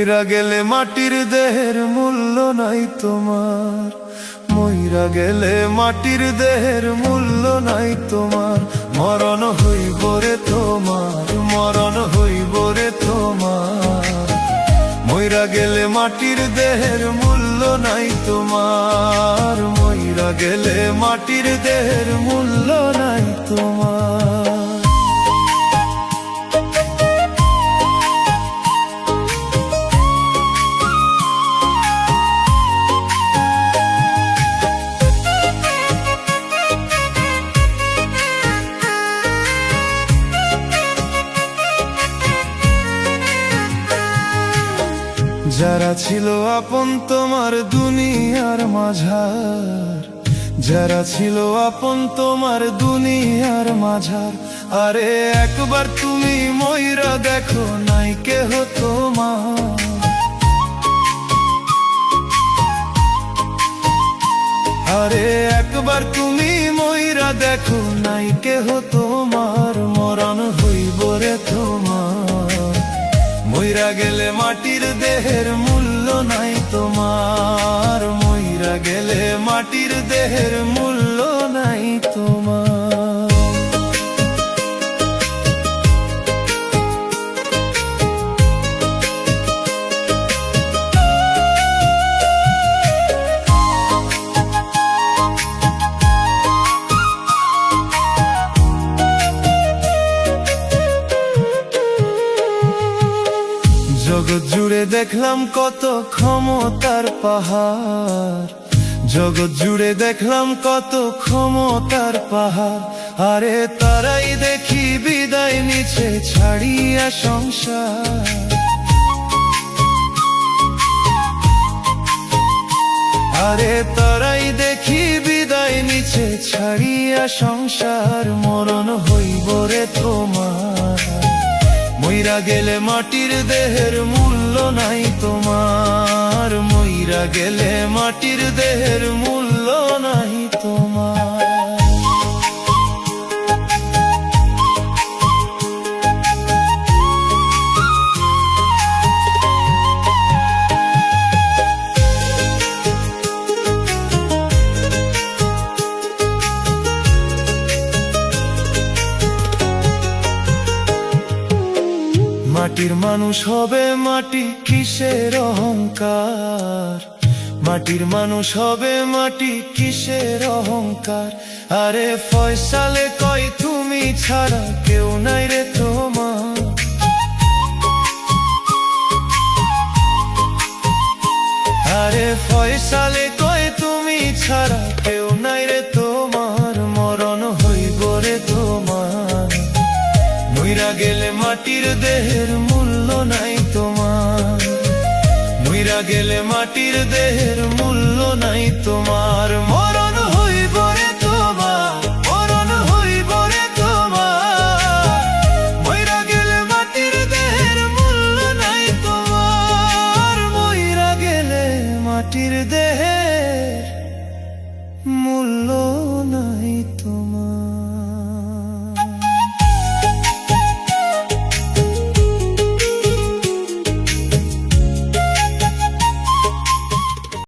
মইরা গেলে মাটির দেহের মূল্য নাই তোমার, মইরা গেলে মাটির দেহের মূল্য নাই তোমার। মরণ হইব রে তোমার, মরণ হইব রে তোমার। মইরা গেলে মাটির দেহের মূল্য নাই তোমার, মইরা গেলে মাটির দেহের মূল্য নাই তোমার। যারা ছিল আপন তোমার দুনিয়ার মাঝার, যারা ছিল আপন তোমার দুনিয়ার মাঝার, আরে একবার তুমি মইরা দেখো নাই কেহ তোমার। আরে একবার তুমি মইরা দেখো নাই কেহ তোমার। মরণ হইব রে তোমার, মইরা গেলে মাটির দেহের মূল্য নাই তোমার, মইরা গেলে মাটির দেহের মূল্য নাই তোমার। জগৎ জুড়ে দেখলাম কত ক্ষমতার পাহাড়, জগৎ জুড়ে দেখলাম কত ক্ষমতার পাহাড়, আরে তারাই দেখি বিদায় নিছে ছাড়িয়া সংসার। আরে তারাই দেখি বিদায় নিছে ছাড়িয়া সংসার। মরণ হইব রে তোমার, মইরা গেলে মাটির দেহের মূল্য নাই তোমার, মইরা গেলে মাটির দেহের মূল্য নাই তোমার। মাটির মানুষ হবে মাটি কিসের অহংকার, মাটির মানুষ হবে মাটি কিসের অহংকার। আরে ফয়সালে কয় তুমি ছাড়া কেউ নাই রে তোমার। আরে ফয়সালে কয় তুমি ছাড়া কেউ নাই রে তোমার। মরণ হইব রে তোমার, মইরা গেলে মাটির দেহের মূল্য নাই তোমার, মইরা গেলে মাটির দেহের মূল্য নাই তোমার। মরণ হইব রে তোমার, মরণ হইব রে তোমার, মইরা গেলে মাটির দেহের মূল্য নাই তোমার, মইরা গেলে মাটির দেহের মূল্য